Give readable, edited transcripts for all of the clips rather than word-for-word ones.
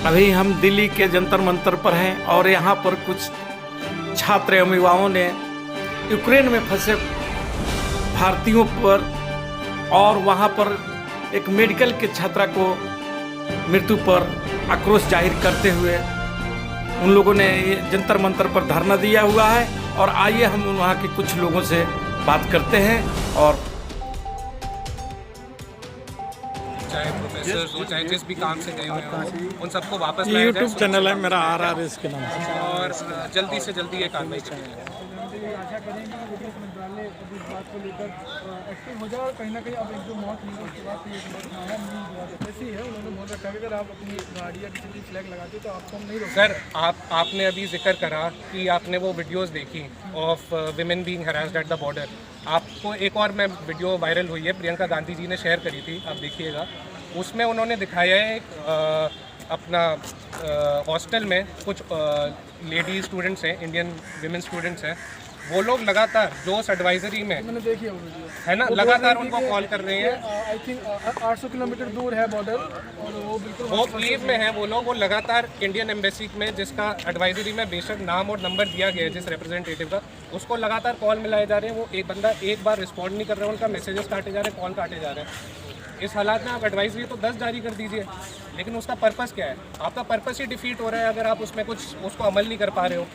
अभी हम दिल्ली के जंतर मंतर पर हैं और यहाँ पर कुछ छात्र एवं युवाओं ने यूक्रेन में फंसे भारतीयों पर और वहाँ पर एक मेडिकल के छात्रा को मृत्यु पर आक्रोश जाहिर करते हुए उन लोगों ने ये जंतर मंतर पर धरना दिया हुआ है। और आइए हम वहाँ के कुछ लोगों से बात करते हैं। और चाहे प्रोफेसर हो, चाहे जिस भी काम से गए हुए हों, उन सबको वापस लाया जाए। यूट्यूब चैनल है मेरा RRS के नाम से, और जल्दी से जल्दी ये कार्रवाई की जाए। आशा करेंगे कि विदेश मंत्रालय अब इस बात को लेकर एक्टिव हो जाए और कहीं ना कहीं अब एक जो मौत हुई उसके बाद तो ये बहुत माया नहीं हुआ। ऐसे ही है, उन्होंने बहुत रखा है कि अगर आप अपनी गाड़ी या किसी भी फ्लैग लगाते हो तो आपको हम नहीं रोक। सर, आपने अभी जिक्र करा कि आपने वो वीडियोस देखी of women being harassed at the border. आपको एक और मैं वीडियो वायरल हुई है, प्रियंका गांधी जी ने शेयर करी थी, आप देखिएगा। उसमें उन्होंने दिखाया है अपना हॉस्टल में कुछ लेडी स्टूडेंट्स हैं, इंडियन विमेन स्टूडेंट्स हैं, वो लोग लगातार जोश एडवाइजरी में, मैंने देखी है वो वीडियो, है ना, लगातार उनको कॉल कर रहे हैं। आई थिंक 800 किलोमीटर दूर है बॉर्डर और वो बिल्कुल वो लीव में है वो लोग। वो लगातार इंडियन एम्बेसी में, जिसका एडवाइजरी में बेशक नाम और नंबर दिया गया है जिस रिप्रेजेंटेटिव का, उसको लगातार कॉल मिलाए जा रहे हैं। वो एक बंदा एक बार रिस्पॉन्ड नहीं कर रहा है, उनका मैसेजेस काटे जा रहे हैं, कॉल काटे जा रहे हैं। इस हालात में आप एडवाइजरी तो 10 जारी कर दीजिए, लेकिन उसका पर्पस क्या है? आपका पर्पस ही डिफीट हो रहा है अगर आप उसमें कुछ उसको अमल नहीं कर पा रहे हो।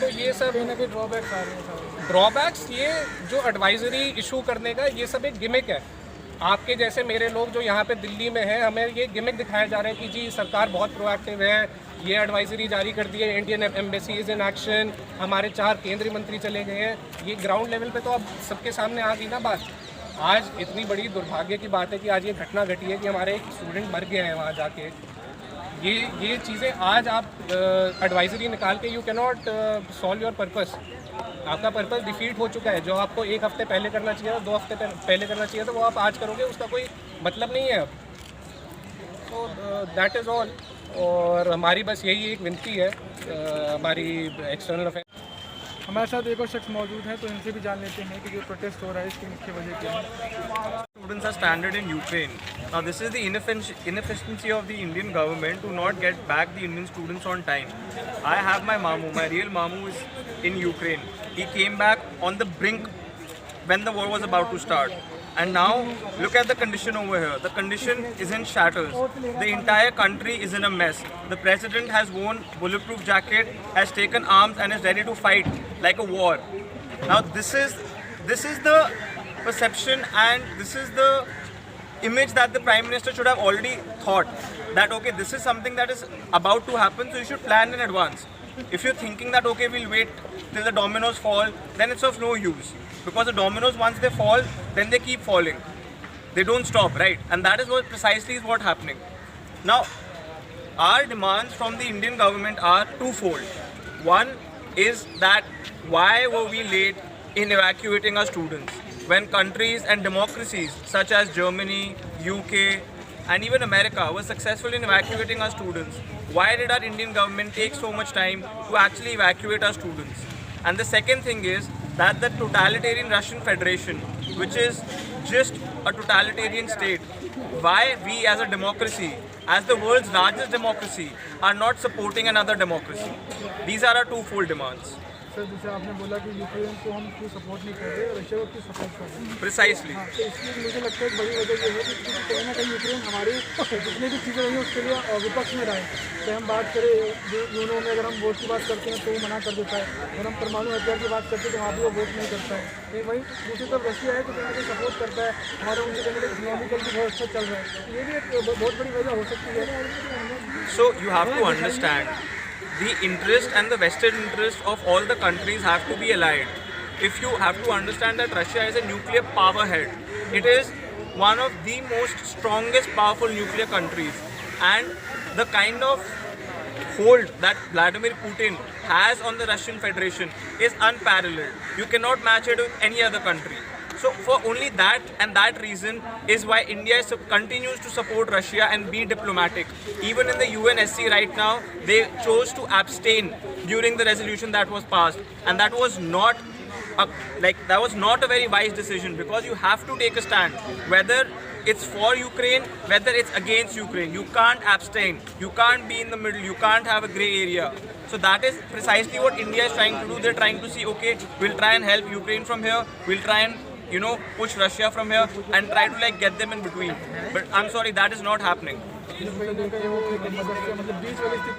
तो ये सब कहीं ना कहीं ड्रॉबैक्स आ रहे हैं सारे। ड्रॉबैक्स, ये जो एडवाइजरी इशू करने का, ये सब एक गिमिक है। आपके जैसे मेरे लोग जो यहाँ पे दिल्ली में हैं, हमें ये गिमिक दिखाया जा रहा है कि जी सरकार बहुत प्रोएक्टिव है, ये एडवाइजरी जारी कर दी है, Indian embassy is in action, हमारे 4 केंद्रीय मंत्री चले गए हैं। ये ग्राउंड लेवल पे तो अब सबके सामने आ गई ना बात। आज इतनी बड़ी दुर्भाग्य की बात है कि आज ये घटना घटी है कि हमारे एक स्टूडेंट मर गए हैं वहाँ जाके। ये चीज़ें आज आप एडवाइजरी निकाल के you can not solve your purpose. आपका पर्पस डिफीट हो चुका है। जो आपको 1 हफ्ते पहले करना चाहिए था, 2 हफ्ते पहले करना चाहिए था, वो आप आज करोगे, उसका कोई मतलब नहीं है अब। तो दैट इज़ ऑल। और हमारी बस यही एक विनती है हमारी एक्सटर्नल अफेयर। हमारे साथ एक और शख्स मौजूद है, तो इनसे भी जान लेते हैं कि जो प्रोटेस्ट हो रहा है इसकी मुख्य वजह क्या है। Students are stranded in Ukraine. Now this is the inefficiency of the Indian government to not get back the Indian students on time. I have my mamu, my real mamu is in Ukraine. He came back on the brink when the war was about to start. And now look at the condition over here. The condition is in shatters. The entire country is in a mess. The president has worn bulletproof jacket, has taken arms and is ready to fight like a war. Now this is the perception and this is the image that the Prime Minister should have already thought that okay, this is something that is about to happen, so you should plan in advance. If you're thinking that okay, we'll wait till the dominoes fall, then it's of no use, because the dominoes, once they fall, then they keep falling. They don't stop, right? And that is what precisely is what happening. Now, our demands from the Indian government are twofold. One is that why were we late in evacuating our students when countries and democracies such as Germany, UK and even America were successful in evacuating our students? Why did our Indian government take so much time to actually evacuate our students? And the second thing is that the totalitarian Russian Federation, which is just a totalitarian state, why we as a democracy, as the world's largest democracy, are not supporting another democracy? These are our twofold demands. Sir, जैसे आपने बोला कि Ukraine को हम क्यों support नहीं कर रहे और रशिया को क्यों सपोर्ट कर रहे हैं। Precisely. हाँ, तो इसलिए मुझे लगता है एक बड़ी वजह ये है कि कहीं ना कहीं यूक्रेन हमारी जितनी भी चीज़ें रही हैं उसके लिए विपक्ष में रहे। चाहे हम बात करें जो यूनो में, अगर हम वोट की बात करते हैं तो वो मना कर देता है, अगर हम परमाणु हथियार की बात करते हैं तो वहाँ भी वो वोट नहीं करता है। लेकिन वहीं दूसरी तरफ रशिया है तो कहीं ना कहीं सपोर्ट करता है, हमारा उनसे कहीं ना कहीं इकोनॉमिकल भी बहुत अच्छा चल रहा है। ये भी एक बहुत बड़ी वजह हो सकती है। So you have to understand the interest and the vested interest of all the countries have to be allied. If you have to understand that Russia is a nuclear powerhead, it is one of the most strongest powerful nuclear countries, and the kind of hold that Vladimir Putin has on the Russian Federation is unparalleled. You cannot match it with any other country. So for only that and that reason is why India continues to support Russia and be diplomatic. Even in the UNSC right now, they chose to abstain during the resolution that was passed, and that was not like that was not a very wise decision, because you have to take a stand, whether it's for Ukraine, whether it's against Ukraine. You can't abstain, you can't be in the middle, you can't have a gray area. So that is precisely what India is trying to do. They're trying to see, okay, we'll try and help Ukraine from here, we'll try and, you know, push Russia from here and try to like get them in between. But I'm sorry, that is not happening. मतलब बीच वाली स्थिति